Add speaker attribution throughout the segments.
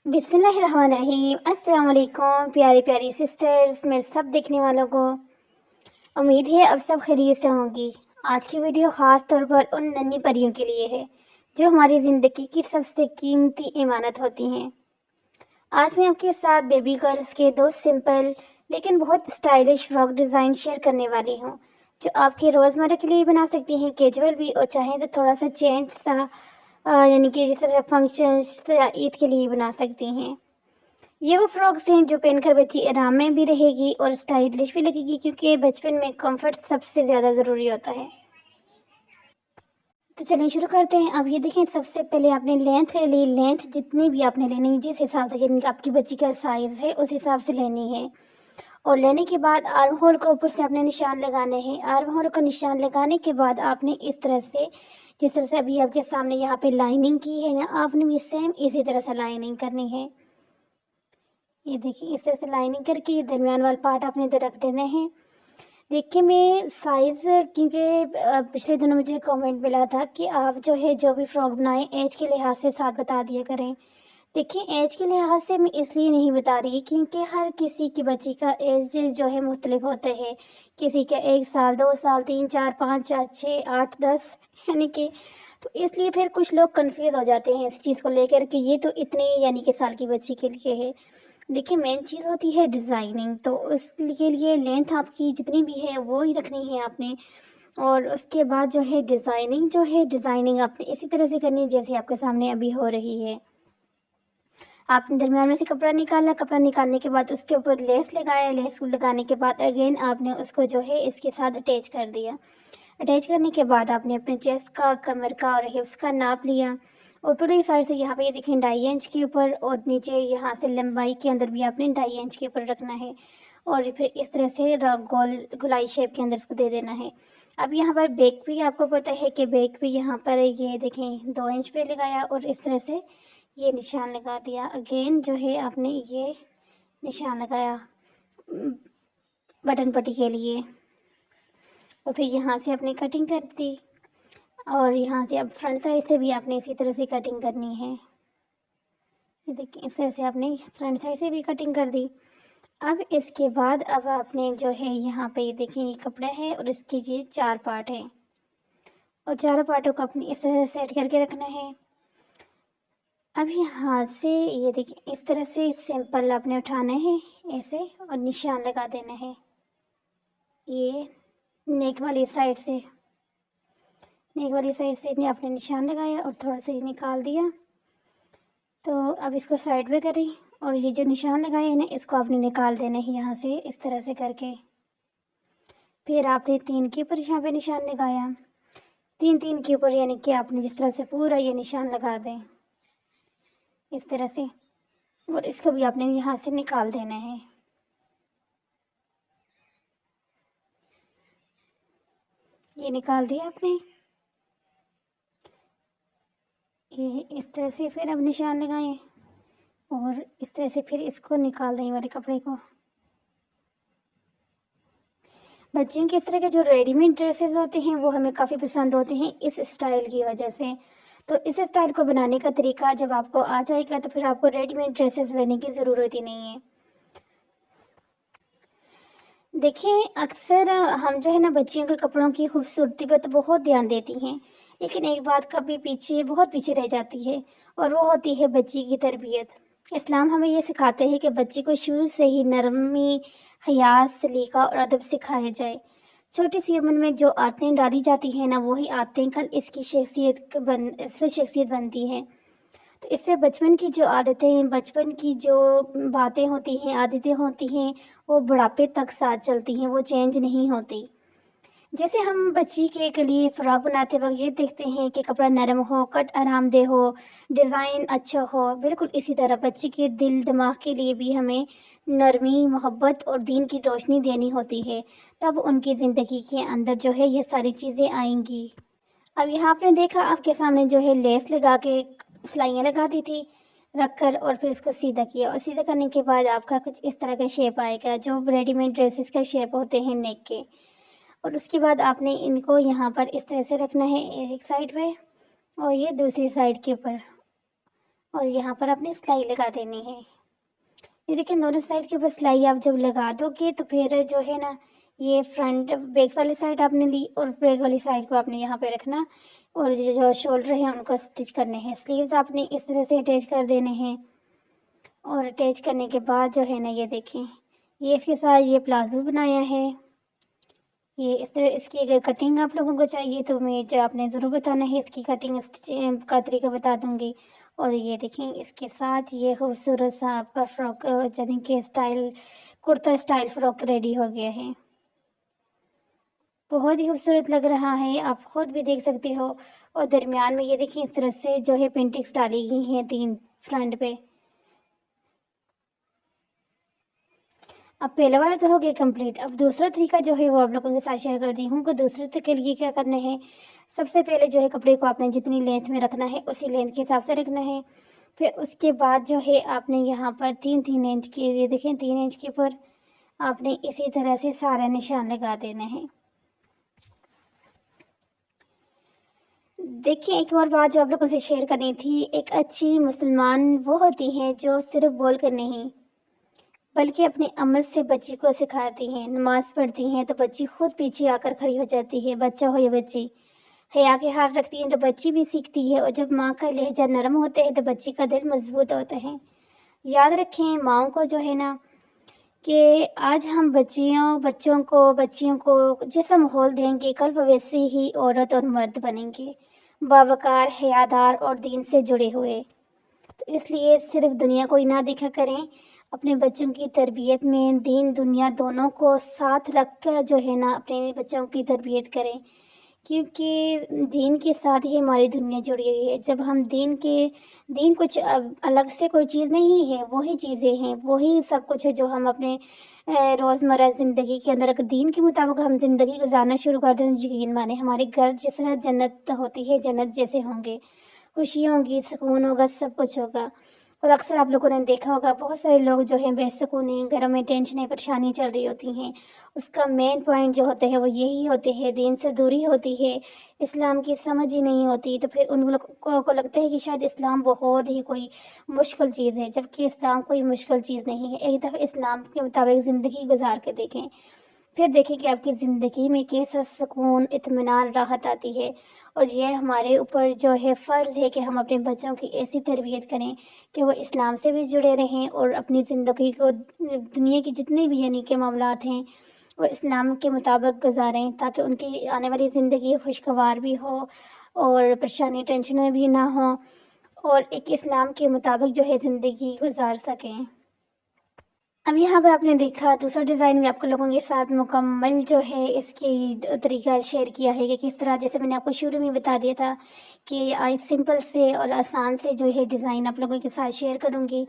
Speaker 1: बिस्मिल्लाहिर्रहमानिर्रहीम। अस्सलाम वालेकुम प्यारी प्यारी सिस्टर्स, मेरे सब देखने वालों को उम्मीद है अब सब खैरियत से होंगी। आज की वीडियो ख़ास तौर पर उन नन्ही परियों के लिए है जो हमारी ज़िंदगी की सबसे कीमती इमानत होती हैं। आज मैं आपके साथ बेबी गर्ल्स के दो सिंपल लेकिन बहुत स्टाइलिश फ्रॉक डिज़ाइन शेयर करने वाली हूँ, जो आपके रोज़मर्रा के लिए बना सकती हैं, कैजुअल भी, और चाहें तो थोड़ा सा चेंज सा यानी कि जिस तरह फंक्शंस या ईद के लिए बना सकती हैं। ये वो फ्रॉक्स हैं जो पहनकर बच्ची आराम में भी रहेगी और स्टाइलिश भी लगेगी, क्योंकि बचपन में कंफर्ट सबसे ज़्यादा ज़रूरी होता है। तो चलिए शुरू करते हैं। अब ये देखें, सबसे पहले आपने लेंथ ले ली। लेंथ जितनी भी आपने लेनी, जिस हिसाब से यानी कि आपकी बच्ची का साइज़ है उस हिसाब से लेनी है। और लेने के बाद आर्म होल को ऊपर से आपने निशान लगाने हैं। आर्म होल का निशान लगाने के बाद आपने इस तरह से, जिस तरह से अभी आपके सामने यहाँ पे लाइनिंग की है ना, आपने भी सेम इसी तरह से लाइनिंग करनी है। ये देखिए, इस तरह से लाइनिंग करके ये दरमियान वाला पार्ट आपने इधर रख देना है। देखिए, मैं साइज़, क्योंकि पिछले दिनों मुझे कमेंट मिला था कि आप जो है जो भी फ्रॉक बनाएं एज के लिहाज से साथ बता दिया करें। देखिए, एज के लिहाज से मैं इसलिए नहीं बता रही क्योंकि हर किसी की बच्ची का एज जो है मुख्तलिफ होता है। किसी का 1 साल, 2 साल, 3, 4, 5, 6, 7, 8, 10 यानी कि, तो इसलिए फिर कुछ लोग कंफ्यूज हो जाते हैं इस चीज़ को लेकर कि ये तो इतने यानी कि साल की बच्ची के लिए है। देखिए, मेन चीज़ होती है डिज़ाइनिंग, तो उसके लिए लेंथ आपकी जितनी भी है वो ही रखनी है आपने। और उसके बाद जो है डिज़ाइनिंग आपने इसी तरह से करनी है जैसे आपके सामने अभी हो रही है। आपने दरमियान में से कपड़ा निकाला, कपड़ा निकालने के बाद उसके ऊपर लेस लगाया। लेस लगाने के बाद अगेन आपने उसको जो है इसके साथ अटैच कर दिया। अटैच करने के बाद आपने अपने चेस्ट का, कमर का और हिप्स का नाप लिया। और पूरी साइड से यहाँ पे ये देखें 2.5 इंच के ऊपर, और नीचे यहाँ से लंबाई के अंदर भी आपने 2.5 इंच के ऊपर रखना है। और फिर इस तरह से गोल गोलाई शेप के अंदर इसको दे देना है। अब यहाँ पर बैक भी आपको पता है कि बैक भी यहाँ पर ये देखें 2 इंच पे लगाया और इस तरह से ये निशान लगा दिया। अगेन जो है आपने ये निशान लगाया बटन पट्टी के लिए, और फिर यहाँ से आपने कटिंग कर दी। और यहाँ से अब फ्रंट साइड से भी आपने इसी तरह से कटिंग करनी है। ये देखिए, इस तरह से आपने फ्रंट साइड से भी कटिंग कर दी। अब इसके बाद अब आपने जो है यहाँ पे ये देखिए, ये कपड़ा है और इसके ये 4 पार्ट हैं, और चारों पार्टों को अपने इस तरह से सेट करके रखना है। अब यहाँ से ये देखिए, इस तरह से सिंपल आपने उठाना है ऐसे और निशान लगा देना है। ये नेक वाली साइड से, आपने निशान लगाया और थोड़ा सा ये निकाल दिया। तो अब इसको साइड में करें, और ये जो निशान लगाए हैं ना, इसको आपने निकाल देना है यहाँ से इस तरह से करके। फिर आपने 3 के ऊपर यहाँ पे निशान लगाया, 3 के ऊपर, यानी कि आपने जिस तरह से पूरा ये निशान लगा दें इस तरह से, और इसको भी आपने यहाँ से निकाल देना है। ये निकाल दिया आपने, ये इस तरह से फिर अब निशान लगाएं, और इस तरह से फिर इसको निकाल दें वाले कपड़े को। बच्चियों के इस तरह के जो रेडीमेड ड्रेसेस होते हैं वो हमें काफ़ी पसंद होते हैं इस स्टाइल की वजह से। तो इस स्टाइल को बनाने का तरीका जब आपको आ जाएगा तो फिर आपको रेडीमेड ड्रेसेस लेने की ज़रूरत ही नहीं है। देखिए, अक्सर हम जो है ना बच्चियों के कपड़ों की खूबसूरती पर तो बहुत ध्यान देती हैं, लेकिन एक बात कभी पीछे, बहुत पीछे रह जाती है, और वो होती है बच्ची की तरबियत। इस्लाम हमें ये सिखाते हैं कि बच्ची को शुरू से ही नरमी, हया, सलीका और अदब सिखाया जाए। छोटी सी उम्र में जो आदतें डाली जाती हैं ना, वही आदतें कल इससे शख्सियत बनती हैं। तो इससे बचपन की जो आदतें, बचपन की जो बातें होती हैं, आदतें होती हैं, वो बुढ़ापे तक साथ चलती हैं, वो चेंज नहीं होती। जैसे हम बच्ची के लिए फ़्रॉक बनाते वक्त ये देखते हैं कि कपड़ा नरम हो, कट आरामदेह हो, डिज़ाइन अच्छा हो, बिल्कुल इसी तरह बच्ची के दिल दिमाग के लिए भी हमें नरमी, मोहब्बत और दीन की रोशनी देनी होती है। तब उनकी ज़िंदगी के अंदर जो है ये सारी चीज़ें आएंगी। अब यहाँ आपने देखा, आपके सामने जो है लेस लगा के सिलाइयाँ लगा दी थी रख कर, और फिर इसको सीधा किया, और सीधा करने के बाद आपका कुछ इस तरह का शेप आएगा जो रेडीमेड ड्रेसेस का शेप होते हैं नेक के। और उसके बाद आपने इनको यहाँ पर इस तरह से रखना है एक साइड पे, और ये दूसरी साइड के ऊपर, اور یہاں پر اپنی سلائی لگا دینی ہے۔ یہ دیکھیں دونوں سائڈ کے اوپر سلائی آپ جب لگا دو گے تو پھر جو ہے نا یہ فرنٹ بیک والی سائڈ آپ نے لی اور بیک والی سائڈ کو آپ نے یہاں پہ رکھنا، اور جو شولڈر ہیں ان کو اسٹچ کرنے ہیں۔ سلیوز آپ نے اس طرح سے اٹیچ کر دینے ہیں، اور اٹیچ کرنے کے بعد جو ہے نا یہ دیکھیں یہ اس کے ساتھ یہ پلازو بنایا ہے۔ یہ اس طرح اس کی اگر کٹنگ آپ لوگوں کو چاہیے تو میں جو آپ نے ضرور بتانا ہے، اس کی کٹنگ کا طریقہ بتا دوں گی۔ اور یہ دیکھیں اس کے ساتھ یہ خوبصورت سا آپ کا فراک یعنی کہ اسٹائل کرتا اسٹائل فراک ریڈی ہو گیا ہے۔ بہت ہی خوبصورت لگ رہا ہے، آپ خود بھی دیکھ سکتے ہو۔ اور درمیان میں یہ دیکھیں اس طرح سے جو ہے پینٹنگز ڈالی گئی ہیں 3 فرنٹ پہ۔ اب پہلا والا تو ہو گیا کمپلیٹ، اب دوسرا طریقہ جو ہے وہ آپ لوگوں کے ساتھ شیئر کر دی ہوں کہ دوسرے طریقے کے لیے کیا کرنا ہے۔ سب سے پہلے جو ہے کپڑے کو آپ نے جتنی لینتھ میں رکھنا ہے اسی لینتھ کے حساب سے رکھنا ہے۔ پھر اس کے بعد جو ہے آپ نے یہاں پر 3 انچ کے یہ دیکھیں 3 انچ کے اوپر آپ نے اسی طرح سے سارا نشان لگا دینا ہے۔ دیکھیں ایک اور بات جو آپ لوگوں سے شیئر کرنی تھی، ایک اچھی مسلمان وہ ہوتی ہیں جو صرف بول کر نہیں بلکہ اپنے عمل سے بچی کو سکھاتی ہیں۔ نماز پڑھتی ہیں تو بچی خود پیچھے آ کر کھڑی ہو جاتی ہے، بچہ ہو یا بچی۔ حیا کے ہاتھ رکھتی ہیں تو بچی بھی سیکھتی ہے، اور جب ماں کا لہجہ نرم ہوتا ہے تو بچی کا دل مضبوط ہوتا ہے۔ یاد رکھیں ماؤں کو جو ہے نا کہ آج ہم بچیوں کو جیسا ماحول دیں گے کل وہ ویسے ہی عورت اور مرد بنیں گے، باوقار، حیادار اور دین سے جڑے ہوئے۔ تو اس لیے صرف دنیا کو ہی نہ دیکھا کریں، اپنے بچوں کی تربیت میں دین دنیا دونوں کو ساتھ رکھ کر جو ہے نا اپنے بچوں کی تربیت کریں، کیونکہ دین کے ساتھ ہی ہماری دنیا جڑی ہوئی ہے۔ جب ہم دین کچھ الگ سے کوئی چیز نہیں ہے، وہی چیزیں ہیں، وہی سب کچھ ہے جو ہم اپنے روزمرہ زندگی کے اندر اگر دین کے مطابق ہم زندگی گزارنا شروع کر دیں تو یقین مانے ہمارے گھر جس طرح جنت ہوتی ہے جنت جیسے ہوں گے، خوشیاں ہوں گی، سکون ہوگا، سب کچھ ہوگا۔ اور اکثر آپ لوگوں نے دیکھا ہوگا بہت سارے لوگ جو ہیں بے سکون ہیں، گھروں میں ٹینشنیں پریشانی چل رہی ہوتی ہیں، اس کا مین پوائنٹ جو ہوتے ہیں وہ یہی ہوتے ہیں، دین سے دوری ہوتی ہے، اسلام کی سمجھ ہی نہیں ہوتی۔ تو پھر ان لوگوں کو لگتا ہے کہ شاید اسلام بہت ہی کوئی مشکل چیز ہے، جبکہ اسلام کوئی مشکل چیز نہیں ہے۔ ایک دفعہ اسلام کے مطابق زندگی گزار کے دیکھیں، پھر دیکھیں کہ آپ کی زندگی میں کیسا سکون، اطمینان، راحت آتی ہے۔ اور یہ ہمارے اوپر جو ہے فرض ہے کہ ہم اپنے بچوں کی ایسی تربیت کریں کہ وہ اسلام سے بھی جڑے رہیں اور اپنی زندگی کو دنیا کی جتنے بھی یعنی کہ معاملات ہیں وہ اسلام کے مطابق گزاریں، تاکہ ان کی آنے والی زندگی خوشگوار بھی ہو اور پریشانی ٹینشنیں بھی نہ ہوں، اور ایک اسلام کے مطابق جو ہے زندگی گزار سکیں۔ اب یہاں پہ آپ نے دیکھا دوسرا ڈیزائن بھی آپ کو لوگوں کے ساتھ مکمل جو ہے اس کی طریقہ شیئر کیا ہے کہ کس طرح، جیسے میں نے آپ کو شروع میں بتا دیا تھا کہ آج سمپل سے اور آسان سے جو ہے ڈیزائن آپ لوگوں کے ساتھ شیئر کروں گی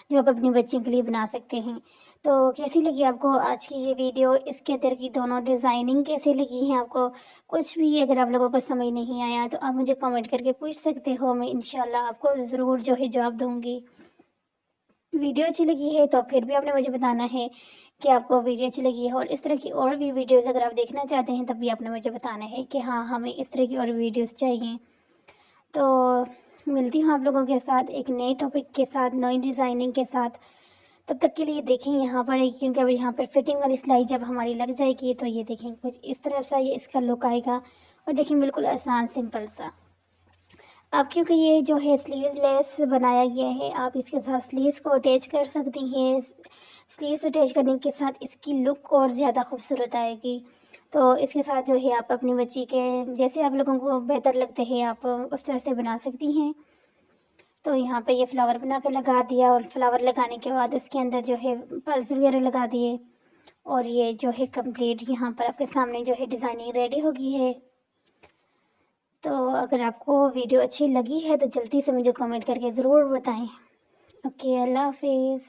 Speaker 1: جو آپ اپنی بچیوں کے لیے بنا سکتے ہیں۔ تو کیسی لگی آپ کو آج کی یہ ویڈیو، اس کے اندر کی دونوں ڈیزائننگ کیسی لگی ہیں آپ کو؟ کچھ بھی اگر آپ لوگوں کو سمجھ نہیں آیا تو آپ مجھے کمنٹ کر کے پوچھ سکتے ہو، میں انشاءاللہ آپ کو ضرور جو ہے جواب دوں گی۔ ویڈیو اچھی لگی ہے تو پھر بھی آپ نے مجھے بتانا ہے کہ آپ کو ویڈیو اچھی لگی ہے، اور اس طرح کی اور بھی ویڈیوز اگر آپ دیکھنا چاہتے ہیں تب بھی آپ نے مجھے بتانا ہے کہ ہاں ہمیں اس طرح کی اور ویڈیوز چاہیے۔ تو ملتی ہوں آپ لوگوں کے ساتھ ایک نئے ٹاپک کے ساتھ، نئی ڈیزائننگ کے ساتھ۔ تب تک کے لیے دیکھیں یہاں پر کیونکہ اب یہاں پر فٹنگ والی سلائی جب ہماری لگ جائے گی تو یہ دیکھیں کچھ اس طرح سا یہ اس کا لک آئے گا، اور دیکھیں بالکل آسان سمپل سا۔ اب کیونکہ یہ جو ہے سلیوز لیس بنایا گیا ہے، آپ اس کے ساتھ سلیوز کو اٹیچ کر سکتی ہیں۔ سلیوز اٹیچ کرنے کے ساتھ اس کی لک اور زیادہ خوبصورت آئے گی۔ تو اس کے ساتھ جو ہے آپ اپنی بچی کے جیسے آپ لوگوں کو بہتر لگتے ہیں آپ اس طرح سے بنا سکتی ہیں۔ تو یہاں پہ یہ فلاور بنا کے لگا دیا، اور فلاور لگانے کے بعد اس کے اندر جو ہے پلس وغیرہ لگا دیے، اور یہ جو ہے کمپلیٹ یہاں پر آپ کے سامنے جو ہے ڈیزائننگ ریڈی ہو گئی ہے۔ تو اگر آپ کو ویڈیو اچھی لگی ہے تو جلدی سے مجھے کمنٹ کر کے ضرور بتائیں۔ اوکے، اللہ حافظ۔